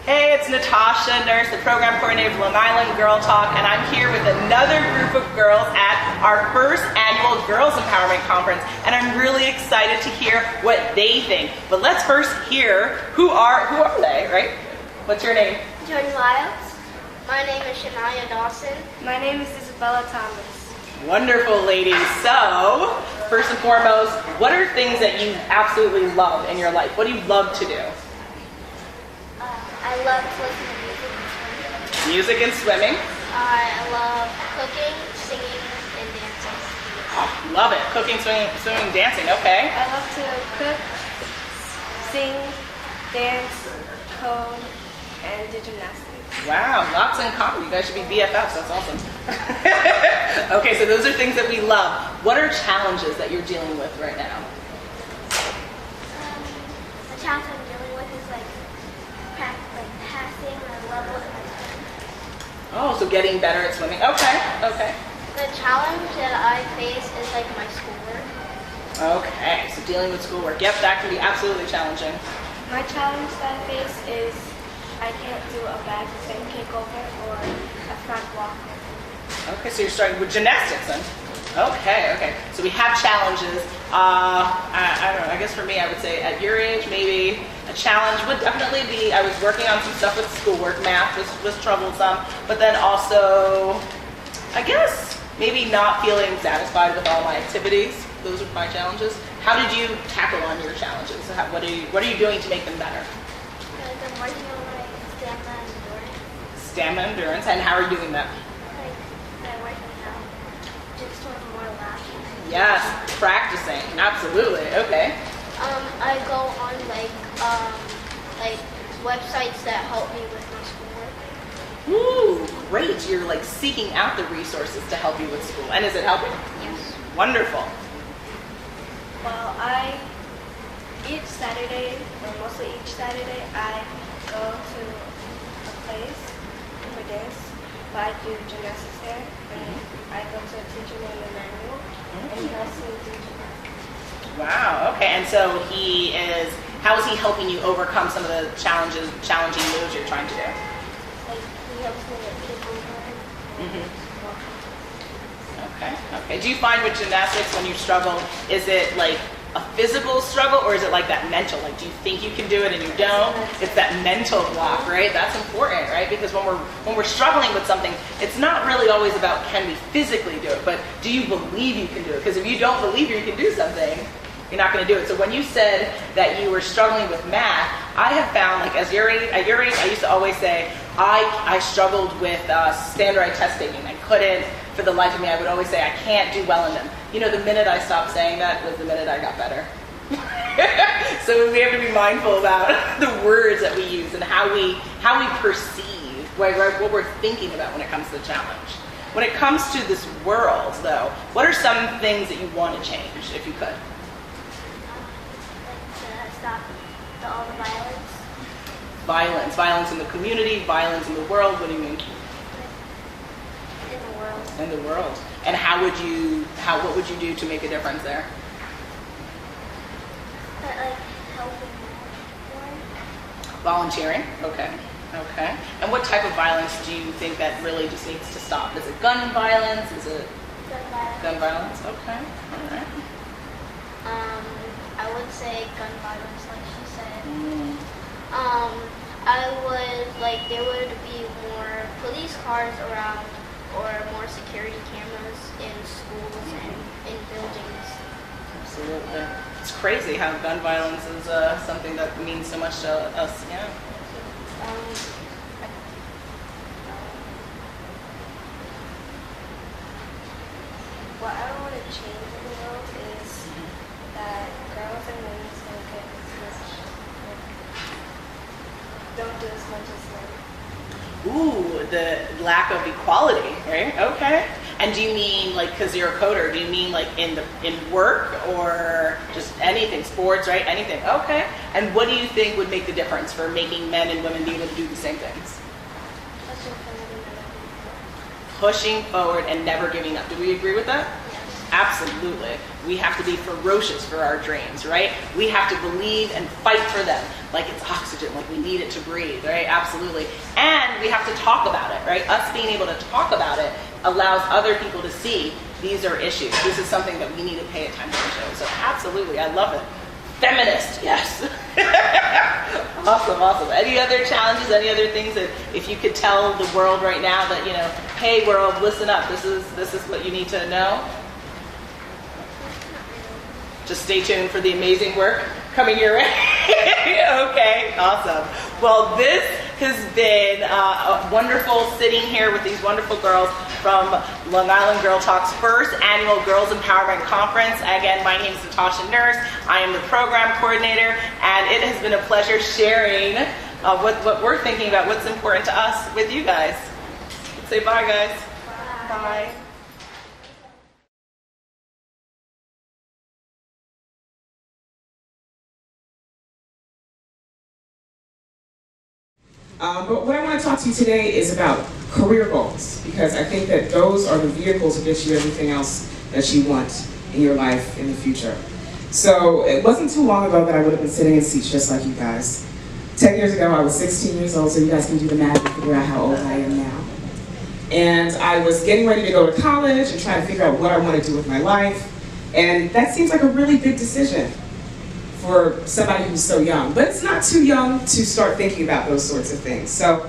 Hey, it's Natasha, nurse, the program coordinator of Long Island Girl Talk, and I'm here with another group of girls at our first annual Girls Empowerment Conference, and I'm really excited to hear what they think. But let's first hear who are they, right? What's your name? Jordan Lyles. My name is Shania Dawson. My name is Isabella Thomas. Wonderful, ladies. So, first and foremost, what are things that you absolutely love in your life? What do you love to do? I love to listen to music and swimming. Music and swimming. I love cooking, singing, and dancing. Oh, love it. Cooking, swimming, dancing. Okay. I love to cook, sing, dance, code, and do gymnastics. Wow, lots in common. You guys should be BFFs. That's awesome. Okay, so those are things that we love. What are challenges that you're dealing with right now? The challenge I'm dealing with is passing my level in my swimming. Oh, so getting better at swimming. Okay, okay. The challenge that I face is my schoolwork. Okay, so dealing with schoolwork. Yep, that can be absolutely challenging. My challenge that I face is I can't do a back spin kickover or a front walk. Okay, so you're starting with gymnastics then. Okay. So we have challenges. I don't know, I guess for me, I would say at your age, maybe a challenge would definitely be, I was working on some stuff with schoolwork. Math was troublesome, but then also, I guess, maybe not feeling satisfied with all my activities. Those are my challenges. How did you tackle on your challenges? What are you doing to make them better? I'm working on my stamina and endurance. Stamina endurance, and how are you doing that? I'm working out just to more laughing. Yes, practicing, absolutely. Okay. I go on websites that help me with my schoolwork. Ooh, great. You're seeking out the resources to help you with school. And is it helping? Yes. Wonderful. Well, each Saturday, or mostly each Saturday, I go to a place for dance, but I do gymnastics there, and I go to a teacher named Emmanuel, and he helps me do gymnastics. Wow, okay. And so how is he helping you overcome some of the challenging moves you're trying to do? He helps me with kickover. Okay. Do you find with gymnastics when you struggle, is it a physical struggle, or is it that mental? Do you think you can do it and you don't? It's that mental block, right? That's important, right? Because when we're struggling with something, it's not really always about can we physically do it, but do you believe you can do it? Because if you don't believe you can do something, you're not going to do it. So when you said that you were struggling with math, I have found, at your age, I used to always say, I struggled with standardized test taking. I couldn't, for the life of me, I would always say, I can't do well in them. The minute I stopped saying that was the minute I got better. So we have to be mindful about the words that we use and how we perceive, right, what we're thinking about when it comes to the challenge. When it comes to this world, though, what are some things that you want to change, if you could? To stop all the violence. Violence in the community, violence in the world. What do you mean? In the world. In the world. And what would you do to make a difference there? Helping more. Volunteering? Okay. And what type of violence do you think that really just needs to stop? Is it gun violence? Is it gun violence? Okay. All right. I would say gun violence, like she said. There would be more police cars around, or more security cameras in schools and in buildings. Absolutely. It's crazy how gun violence is something that means so much to us. Yeah. What I want to change in the world is that girls and women don't do as much as men. Ooh, the lack of equality, right? Okay. And do you mean because you're a coder? Do you mean in work or just anything, sports, right? Anything. Okay. And what do you think would make the difference for making men and women be able to do the same things? Pushing forward and never giving up. Pushing forward and never giving up. Do we agree with that? Yes. Absolutely. We have to be ferocious for our dreams, right? We have to believe and fight for them like it's oxygen, like we need it to breathe, right? Absolutely. And we have to talk about it, right? Us being able to talk about it allows other people to see these are issues. This is something that we need to pay attention to. So absolutely, I love it. Feminist, yes. Awesome, awesome. Any other challenges, any other things that if you could tell the world right now that, you know, hey world, listen up, this is what you need to know? Just stay tuned for the amazing work coming your way. Okay, awesome. Well, this has been wonderful sitting here with these wonderful girls from Long Island Girl Talk's first annual Girls Empowerment Conference. Again, my name is Natasha Nurse. I am the program coordinator, and it has been a pleasure sharing what we're thinking about, what's important to us with you guys. Say bye, guys. Bye. But what I want to talk to you today is about career goals, because I think that those are the vehicles to get you everything else that you want in your life in the future. So it wasn't too long ago that I would have been sitting in seats just like you guys. 10 years ago, I was 16 years old, so you guys can do the math and figure out how old I am now. And I was getting ready to go to college and trying to figure out what I want to do with my life. And that seems like a really big decision for somebody who's so young. But it's not too young to start thinking about those sorts of things. So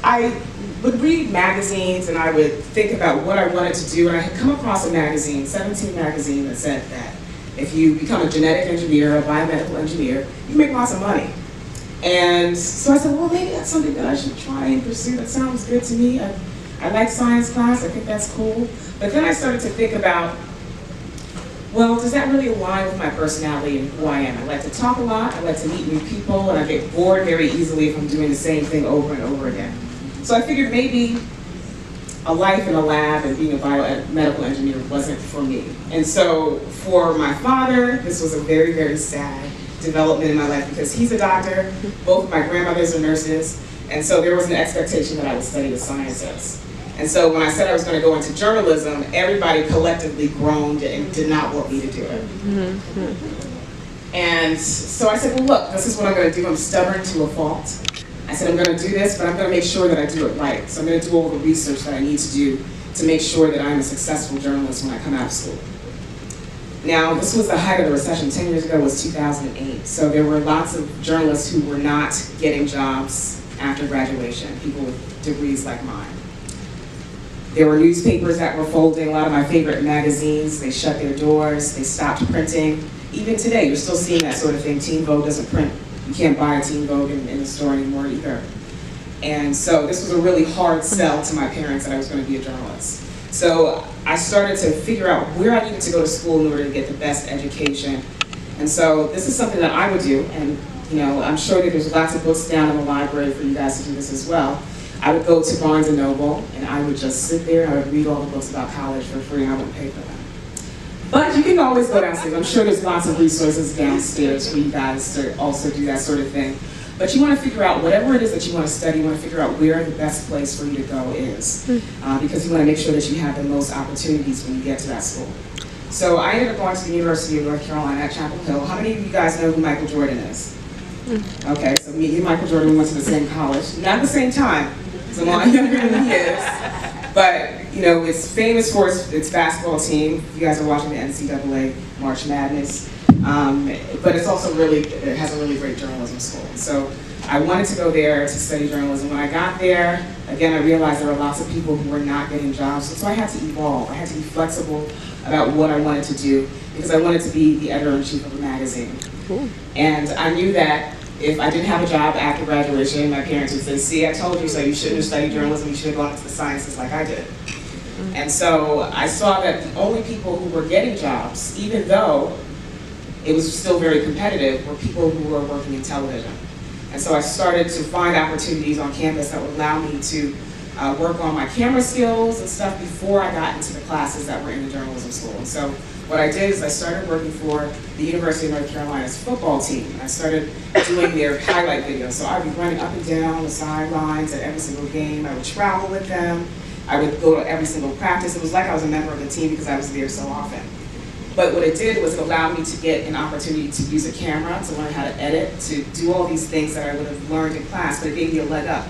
I would read magazines and I would think about what I wanted to do, and I had come across a magazine, 17 magazine, that said that if you become a genetic engineer, a biomedical engineer, you make lots of money. And so I said, well, maybe that's something that I should try and pursue. That sounds good to me. I like science class, I think that's cool. But then I started to think about, well, does that really align with my personality and who I am? I like to talk a lot, I like to meet new people, and I get bored very easily if I'm doing the same thing over and over again. So I figured maybe a life in a lab and being a biomedical engineer wasn't for me. And so for my father, this was a very, very sad development in my life because he's a doctor, both of my grandmothers are nurses, and so there was an expectation that I would study the sciences. And so when I said I was going to go into journalism, everybody collectively groaned and did not want me to do it. And so I said, well, look, this is what I'm going to do. I'm stubborn to a fault. I said, I'm going to do this, but I'm going to make sure that I do it right. So I'm going to do all the research that I need to do to make sure that I'm a successful journalist when I come out of school. Now, this was the height of the recession. 10 years ago was 2008. So there were lots of journalists who were not getting jobs after graduation, people with degrees like mine. There were newspapers that were folding. A lot of my favorite magazines, they shut their doors, they stopped printing. Even today, you're still seeing that sort of thing. Teen Vogue doesn't print. You can't buy a Teen Vogue in the store anymore either. And so this was a really hard sell to my parents that I was going to be a journalist. So I started to figure out where I needed to go to school in order to get the best education. And so this is something that I would do, and you know, I'm sure that there's lots of books down in the library for you guys to do this as well. I would go to Barnes & Noble, and I would just sit there and I would read all the books about college for free, and I wouldn't pay for them. But you can always go downstairs. I'm sure there's lots of resources downstairs for you guys to also do that sort of thing. But you want to figure out whatever it is that you want to study, you want to figure out where the best place for you to go is. Because you want to make sure that you have the most opportunities when you get to that school. So I ended up going to the University of North Carolina at Chapel Hill. How many of you guys know who Michael Jordan is? Okay, so me and Michael Jordan went to the same college. Not at the same time. So I'm a lot younger than he is. But, you know, it's famous for its basketball team. If you guys are watching the NCAA March Madness. But it's also it has a really great journalism school. So I wanted to go there to study journalism. When I got there, again, I realized there were lots of people who were not getting jobs. So I had to evolve. I had to be flexible about what I wanted to do because I wanted to be the editor-in-chief of a magazine. Cool. And I knew that if I didn't have a job after graduation, my parents would say, see, I told you so, you shouldn't have studied journalism, you should have gone into the sciences like I did. And so I saw that the only people who were getting jobs, even though it was still very competitive, were people who were working in television. And so I started to find opportunities on campus that would allow me to work on my camera skills and stuff before I got into the classes that were in the journalism school. And so what I did is I started working for the University of North Carolina's football team. I started doing their highlight videos. So I'd be running up and down the sidelines at every single game. I would travel with them. I would go to every single practice. It was like I was a member of the team because I was there so often. But what it did was it allowed me to get an opportunity to use a camera, to learn how to edit, to do all these things that I would have learned in class, but it gave me a leg up.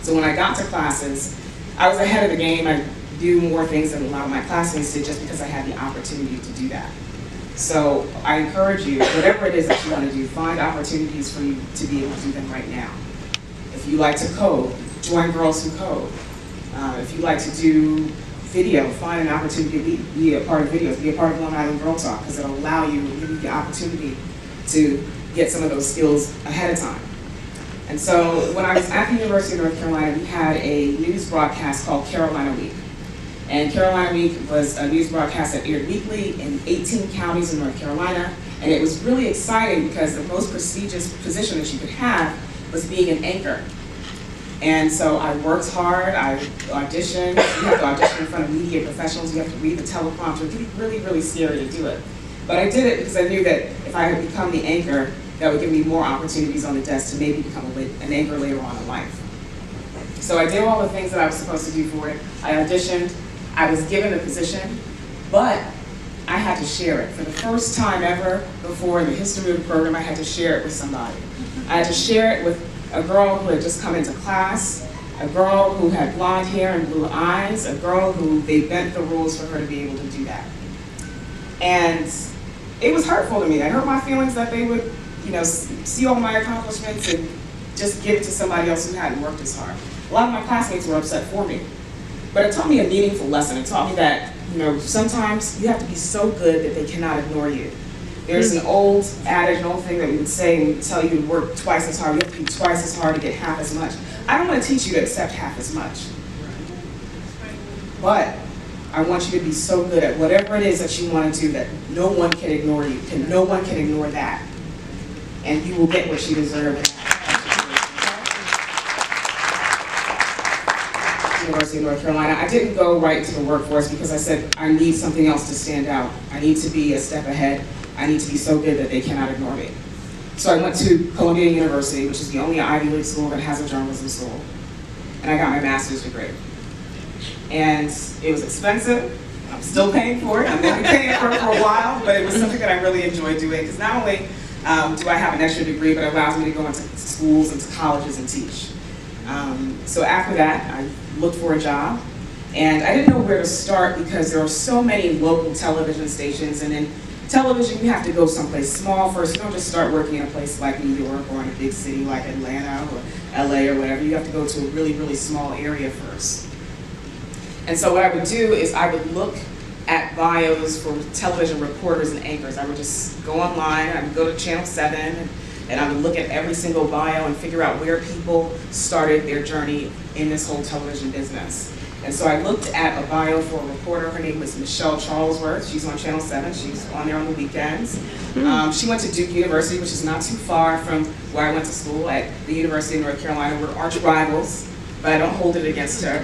So when I got to classes, I was ahead of the game. I do more things than a lot of my classmates did just because I had the opportunity to do that. So I encourage you, whatever it is that you want to do, find opportunities for you to be able to do them right now. If you like to code, join Girls Who Code. If you like to do video, find an opportunity to be a part of videos, be a part of Long Island Girl Talk, because it'll allow you, give you the opportunity to get some of those skills ahead of time. And so when I was at the University of North Carolina, we had a news broadcast called Carolina Week. And Carolina Week was a news broadcast that aired weekly in 18 counties in North Carolina. And it was really exciting because the most prestigious position that you could have was being an anchor. And so I worked hard, I auditioned. You have to audition in front of media professionals, you have to read the teleprompter. It can be really, really scary to do it. But I did it because I knew that if I had become the anchor, that would give me more opportunities on the desk to maybe become an anchor later on in life. So I did all the things that I was supposed to do for it. I auditioned, I was given the position, but I had to share it. For the first time ever before in the history of the program, I had to share it with somebody. I had to share it with a girl who had just come into class, a girl who had blonde hair and blue eyes, a girl who they bent the rules for her to be able to do that. And it was hurtful to me. I hurt my feelings that they would, see all my accomplishments and just give it to somebody else who hadn't worked as hard. A lot of my classmates were upset for me. But it taught me a meaningful lesson. It taught me that, sometimes you have to be so good that they cannot ignore you. There's an old adage, an old thing that we would say, and we would tell you to work twice as hard. You have to be twice as hard to get half as much. I don't want to teach you to accept half as much. But I want you to be so good at whatever it is that you want to do that no one can ignore you. No one can ignore that. And you will get what you deserve. University of North Carolina. I didn't go right into the workforce because I said I need something else to stand out. I need to be a step ahead. I need to be so good that they cannot ignore me. So I went to Columbia University, which is the only Ivy League school that has a journalism school. And I got my master's degree. And it was expensive. I'm still paying for it. I'm going to be paying for it for a while, but it was something that I really enjoyed doing because not only do I have an extra degree, but it allows me to go into schools and to colleges and teach. So after that, I looked for a job, and I didn't know where to start because there are so many local television stations, and in television you have to go someplace small first. You don't just start working in a place like New York or in a big city like Atlanta or LA or whatever. You have to go to a really, really small area first. And so what I would do is I would look at bios for television reporters and anchors. I would just go online, I would go to Channel 7, and I would look at every single bio and figure out where people started their journey in this whole television business. And so I looked at a bio for a reporter. Her name was Michelle Charlesworth. She's on Channel 7. She's on there on the weekends. She went to Duke University, which is not too far from where I went to school at the University of North Carolina. We're arch rivals, but I don't hold it against her.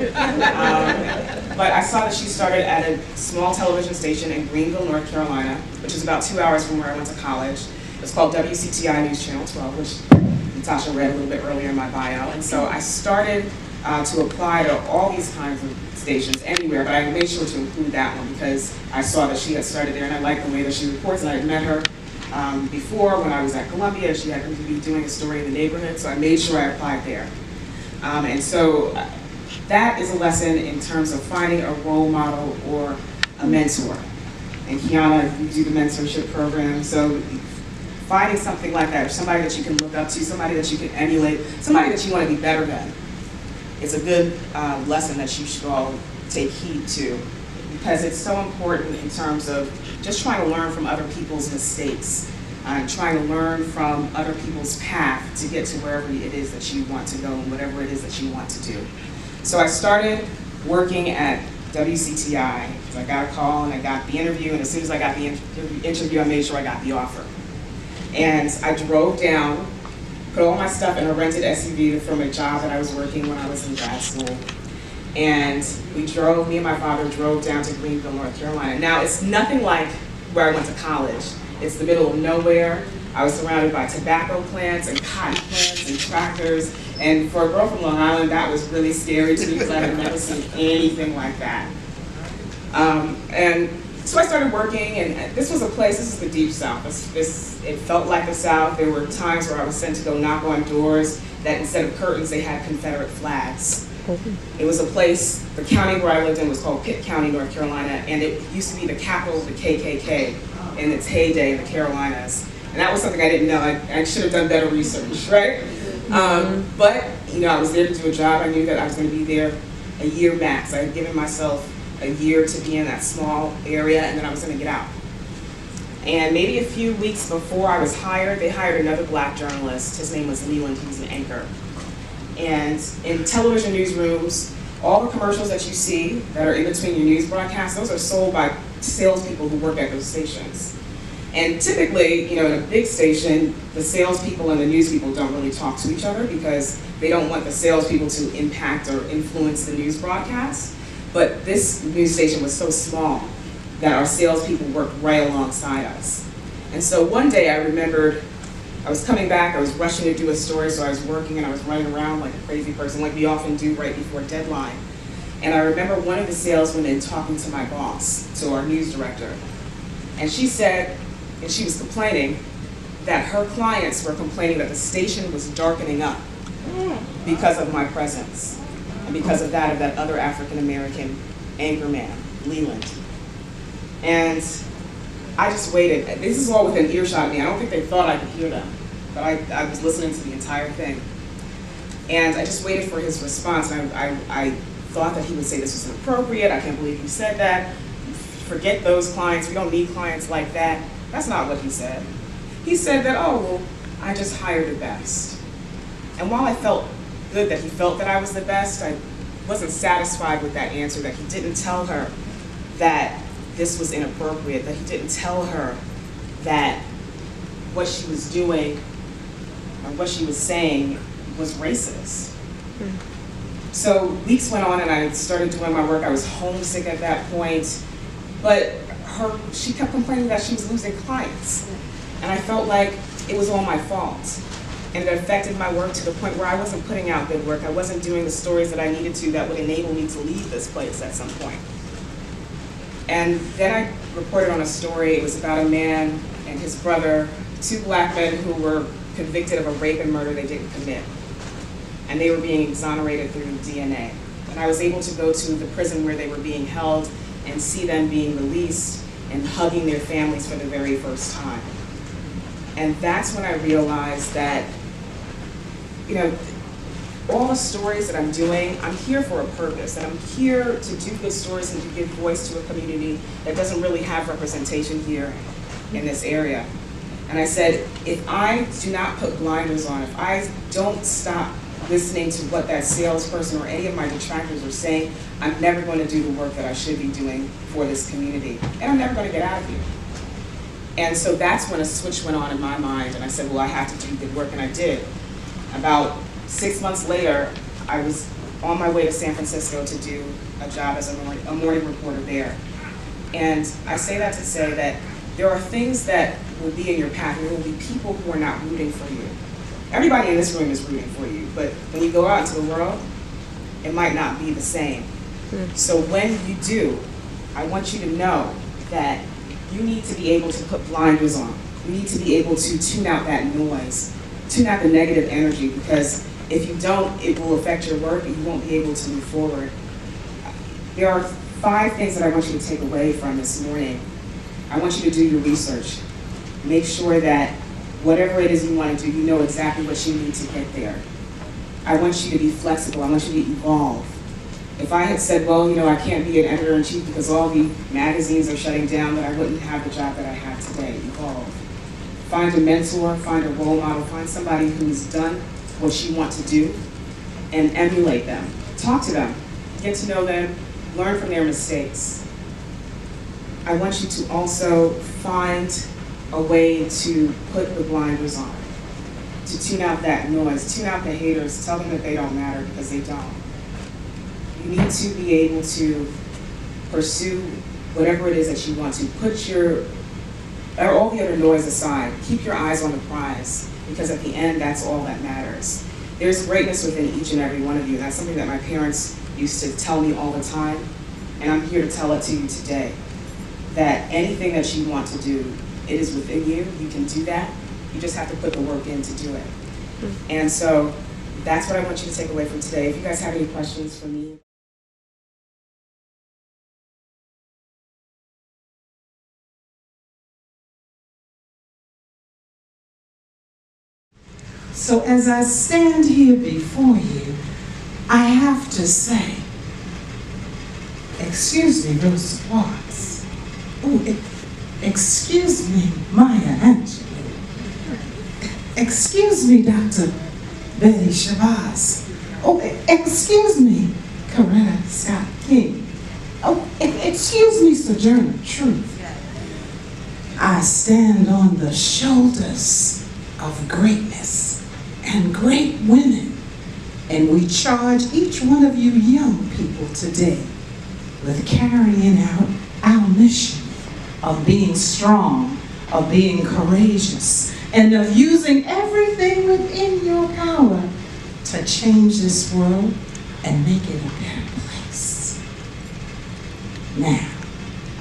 But I saw that she started at a small television station in Greenville, North Carolina, which is about 2 hours from where I went to college. It's called WCTI News Channel 12, which Natasha read a little bit earlier in my bio. And so I started to apply to all these kinds of stations anywhere, but I made sure to include that one because I saw that she had started there and I liked the way that she reports, and I had met her before when I was at Columbia. She happened to be doing a story in the neighborhood, so I made sure I applied there. And so that is a lesson in terms of finding a role model or a mentor. And Kiana, you do the mentorship program, so finding something like that, or somebody that you can look up to, somebody that you can emulate, somebody that you want to be better than. It's a good lesson that you should all take heed to because it's so important in terms of just trying to learn from other people's mistakes and trying to learn from other people's path to get to wherever it is that you want to go and whatever it is that you want to do. So I started working at WCTI. So I got a call and I got the interview, and as soon as I got the interview, I made sure I got the offer. And I drove down, put all my stuff in a rented SUV from a job that I was working when I was in grad school. And me and my father drove down to Greenville, North Carolina. Now, it's nothing like where I went to college. It's the middle of nowhere. I was surrounded by tobacco plants and cotton plants and tractors. And for a girl from Long Island, that was really scary to me because I had never seen anything like that. And So I started working, and this was a place, this is the Deep South. It felt like the South. There were times where I was sent to go knock on doors that instead of curtains, they had Confederate flags. It was a place, the county where I lived in was called Pitt County, North Carolina, and it used to be the capital of the KKK in its heyday in the Carolinas. And that was something I didn't know. I should have done better research, right? But, I was there to do a job. I knew that I was going to be there a year max. I had given myself a year to be in that small area, and then I was going to get out. And maybe a few weeks before I was hired, they hired another black journalist. His name was Leland. He was an anchor. And in television newsrooms, all the commercials that you see that are in between your news broadcasts, those are sold by salespeople who work at those stations. And typically, in a big station, the salespeople and the news people don't really talk to each other because they don't want the salespeople to impact or influence the news broadcast. But this news station was so small that our salespeople worked right alongside us. And so one day I remembered I was coming back, I was rushing to do a story, so I was working and I was running around like a crazy person, like we often do right before deadline. And I remember one of the saleswomen talking to my boss, to our news director. And she said, and she was complaining, that her clients were complaining that the station was darkening up because of my presence. And because of that other African-American anchorman, Leland. And I just waited. This is all within earshot of me. I don't think they thought I could hear them, but I was listening to the entire thing. And I just waited for his response. I thought that he would say this was inappropriate. I can't believe you said that. Forget those clients. We don't need clients like that. That's not what he said. He said that, oh, well, I just hire the best. And while I felt good that he felt that I was the best, I wasn't satisfied with that answer, that he didn't tell her that this was inappropriate, that he didn't tell her that what she was doing or what she was saying was racist. So weeks went on and I started doing my work. I was homesick at that point, but she kept complaining that she was losing clients. And I felt like it was all my fault. And it affected my work to the point where I wasn't putting out good work. I wasn't doing the stories that I needed to that would enable me to leave this place at some point. And then I reported on a story. It was about a man and his brother, two black men who were convicted of a rape and murder they didn't commit. And they were being exonerated through DNA. And I was able to go to the prison where they were being held and see them being released and hugging their families for the very first time. And that's when I realized that, all the stories that I'm doing, I'm here for a purpose, and I'm here to do good stories and to give voice to a community that doesn't really have representation here in this area. And I said, if I do not put blinders on, if I don't stop listening to what that salesperson or any of my detractors are saying, I'm never going to do the work that I should be doing for this community, and I'm never going to get out of here. And so that's when a switch went on in my mind, and I said, well, I have to do good work, and I did. About 6 months later, I was on my way to San Francisco to do a job as a morning reporter there. And I say that to say that there are things that will be in your path. There will be people who are not rooting for you. Everybody in this room is rooting for you, but when you go out into the world, it might not be the same. So when you do, I want you to know that you need to be able to put blinders on. You need to be able to tune out that noise, tune out the negative energy, because if you don't, it will affect your work and you won't be able to move forward. There are 5 things that I want you to take away from this morning. I want you to do your research. Make sure that whatever it is you want to do, you know exactly what you need to get there. I want you to be flexible. I want you to evolve. If I had said, well, I can't be an editor-in-chief because all the magazines are shutting down, then I wouldn't have the job that I have today. Evolve. Find a mentor, find a role model, find somebody who's done what you want to do, and emulate them. Talk to them. Get to know them. Learn from their mistakes. I want you to also find a way to put the blinders on, to tune out that noise, tune out the haters, tell them that they don't matter because they don't. You need to be able to pursue whatever it is that you want to. Put all the other noise aside. Keep your eyes on the prize, because at the end, that's all that matters. There's greatness within each and every one of you. That's something that my parents used to tell me all the time, and I'm here to tell it to you today. that anything that you want to do, it is within you. You can do that. You just have to put the work in to do it. And so that's what I want you to take away from today. If you guys have any questions for me. So as I stand here before you, I have to say, excuse me, Rosa Parks. Oh, excuse me, Maya Angelou. Excuse me, Dr. Betty Shabazz. Oh, excuse me, Coretta Scott King. Oh, excuse me, Sojourner Truth. I stand on the shoulders of greatness and great women, and we charge each one of you young people today with carrying out our mission of being strong, of being courageous, and of using everything within your power to change this world and make it a better place. Now,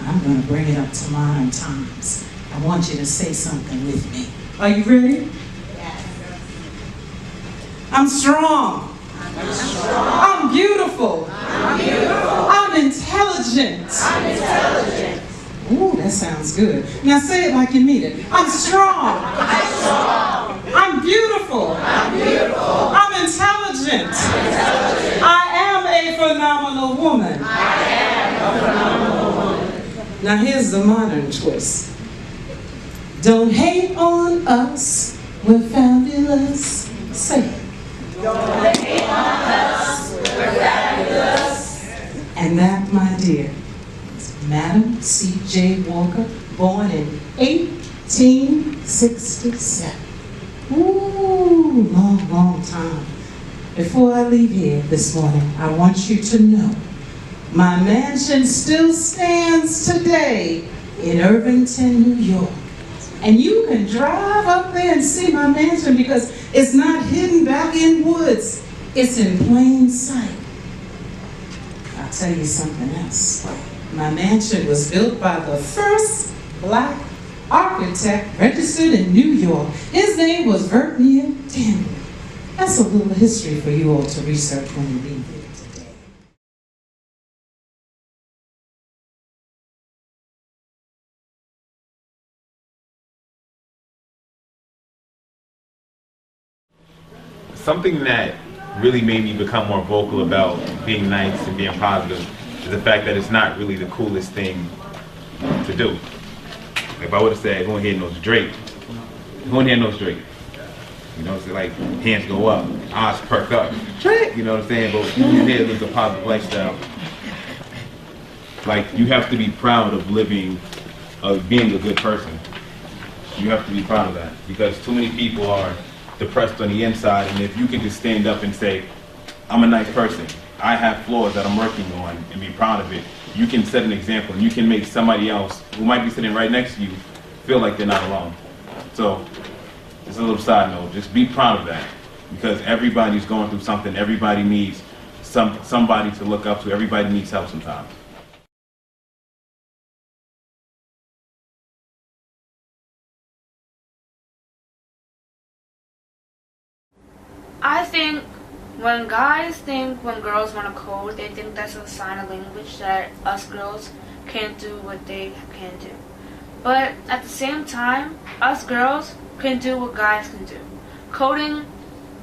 I'm going to bring it up to modern times. I want you to say something with me. Are you ready? Yes. I'm strong. I'm strong. I'm beautiful. I'm beautiful. I'm intelligent. I'm intelligent. Ooh, that sounds good. Now say it like you mean it. I'm strong. I'm strong. I'm beautiful. I'm beautiful. I'm intelligent. I'm intelligent. I am a phenomenal woman. I am a phenomenal woman. Now here's the modern twist. Don't hate on us, we're fabulous. Say it. Don't hate on us, we're fabulous. And that, my dear, is Madam C.J. Walker, born in 1867. Ooh, long, long time. Before I leave here this morning, I want you to know my mansion still stands today in Irvington, New York. And you can drive up there and see my mansion because it's not hidden back in woods. It's in plain sight. I'll tell you something else. My mansion was built by the first black architect registered in New York. His name was Vernier Daniel. That's a little history for you all to research when you leave here today. Something that really made me become more vocal about being nice and being positive is the fact that it's not really the coolest thing to do. If I would have said, go ahead and nose Drake, go ahead and nose Drake. You know, it's like hands go up, eyes perk up. Drake, you know what I'm saying? But you here live a positive lifestyle. Like, you have to be proud of living, of being a good person. You have to be proud of that because too many people are depressed on the inside, and if you can just stand up and say, I'm a nice person, I have flaws that I'm working on, and be proud of it, you can set an example, and you can make somebody else who might be sitting right next to you feel like they're not alone. So, just a little side note, just be proud of that, because everybody's going through something, everybody needs somebody to look up to, everybody needs help sometimes. I think when guys think when girls want to code, they think that's a sign of language that us girls can't do what they can do. But at the same time, us girls can do what guys can do. Coding,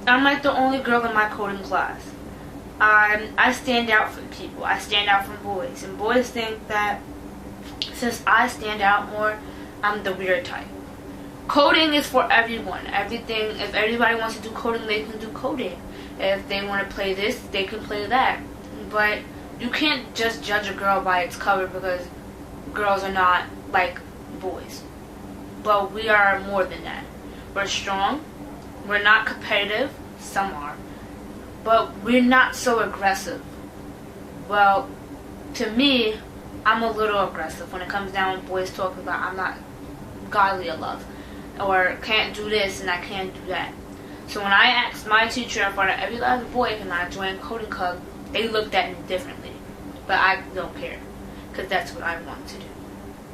I'm like the only girl in my coding class. I stand out from people. I stand out from boys. And boys think that since I stand out more, I'm the weird type. Coding is for everyone. Everything, if everybody wants to do coding, they can do coding. If they want to play this, they can play that. But you can't just judge a girl by its cover because girls are not like boys. But we are more than that. We're strong. We're not competitive. Some are. But we're not so aggressive. Well, to me, I'm a little aggressive when it comes down when boys talk about I'm not godly of love. Or can't do this and I can't do that. So when I asked my teacher in front of every other boy can I join coding club, they looked at me differently. But I don't care, because that's what I want to do.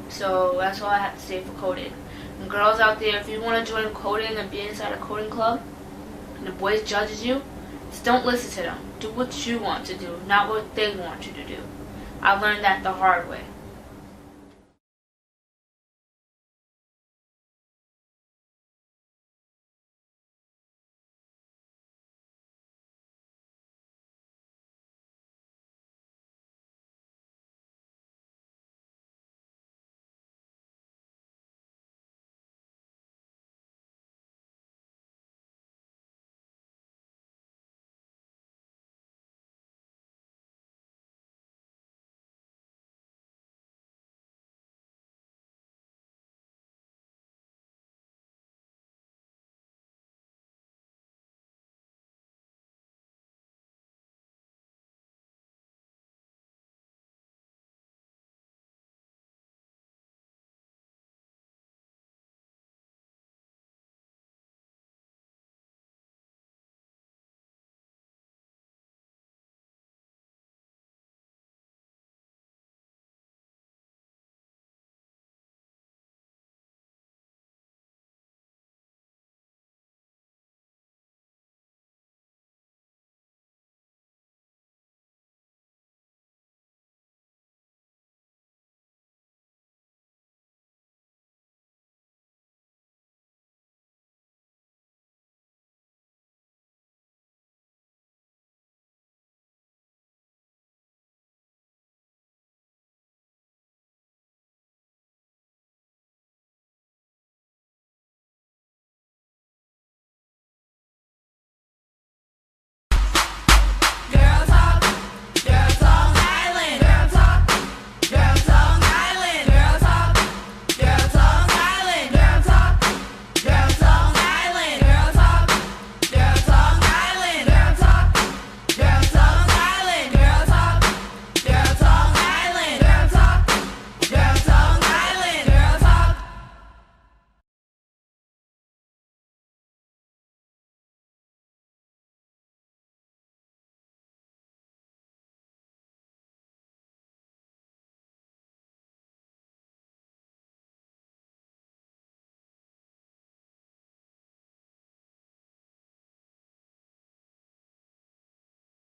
So that's all I have to say for coding. And girls out there, if you want to join coding and be inside a coding club, and the boys judges you, just don't listen to them. Do what you want to do, not what they want you to do. I learned that the hard way.